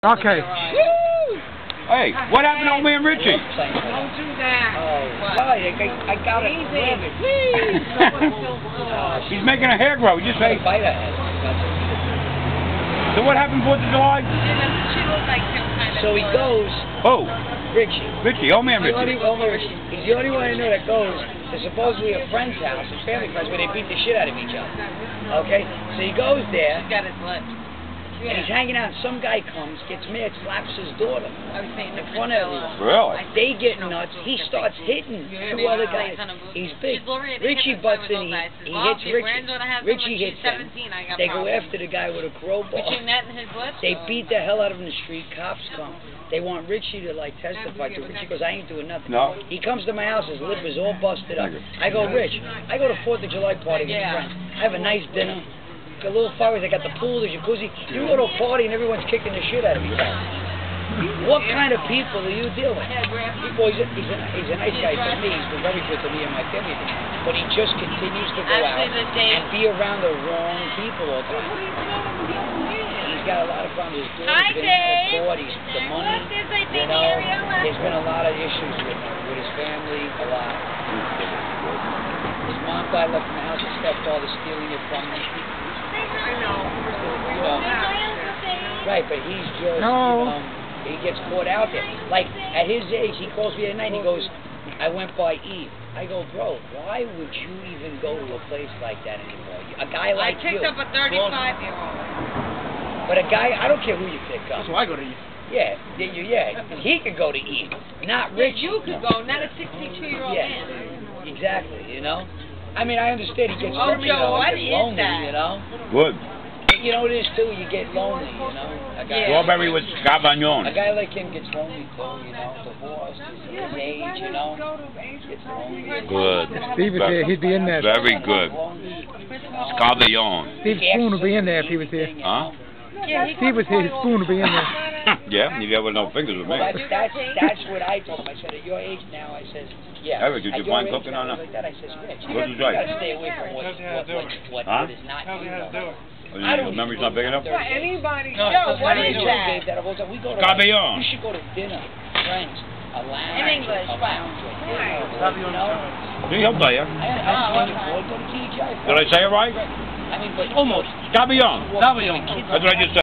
Okay. Hey, what happened to old man Richie? Don't do that. Oh, why? I got it. Easy, please. He's making a hair grow. Just say. Bite her head. So what happened 4th of July? She looked like him kind of. So he goes. Oh. Richie. Richie, old man Richie. He's the only one I know that goes to supposedly a friend's house, a family friend's, where they beat the shit out of each other. Okay? So he goes there. He's got his lips. And he's hanging out, and some guy comes, gets mad, slaps his daughter in front of everyone. Really? They get nuts. He starts hitting two other guys. He's big. Richie butts in. He hits Richie. Richie hits him. They go after the guy with a crowbar. Between that and his lips? They beat the hell out of him in the street. Cops come. They want Richie to testify to. Richie goes, I ain't doing nothing. No. He comes to my house. His lip is all busted up. I go, Rich, I go to 4th of July party with friends. I have a nice dinner. A little fires, I got the pool, the jacuzzi. You go to a party and everyone's kicking the shit out of each other. What kind of people do you deal with? Well, he's a nice guy to me. He's been very good to me and my family. But he just continues to go out and be around the wrong people all the time. He's got a lot of problems. His daughter's been in court. He's the money. You know, there's been a lot of issues with his family. A lot. His mom died, left him the house. His stepfather stealing it from him. Right, but he's just, he gets caught out there. Like, at his age, he calls me at night and he goes, I went by Eve. I go, bro, why would you even go to a place like that anymore? A guy like you. I picked up a 35-year-old. But a guy, I don't care who you pick up. That's why I go to Eve. Yeah, he could go to Eve, not Rich. You could go, not a 62-year-old man. Exactly, you know? I mean, I understand he gets lonely, you know? Good. You know what it is, too? You get lonely, you know? Strawberry with Scavagnon. A guy like him gets lonely, too, you know? Divorced, his age, you know? Gets lonely. Good. Steve was here. He'd be in there. Very good. Scavagnon. Steve's spoon would be in there if he was here. Huh? Steve was here. His spoon would be in there. Yeah, you got with no fingers with me. Well, that's what I told him. I said, at your age now, I says, yeah. Eric, did you mind cooking on that? Like that, I says, Rich, What did you say? You gotta stay away from what is not you. Your memory's not big enough? Anybody. No, what is that? We go to, Scavagnon. you should go to dinner, friends, a lounge. In English. A lounge. You know? See, he'll tell you. Go to TGI. Did I say it right? I mean, but Almost. Scavagnon. That's what I just said.